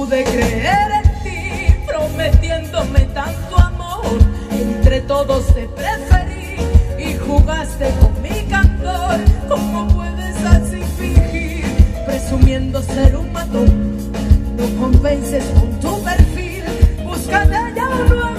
pude creer en ti, prometiéndome tanto amor. Entre todos te preferí y jugaste con mi candor. ¿Cómo puedes así fingir, presumiendo ser un matón? No convences con tu perfil, búscate ya un nuevo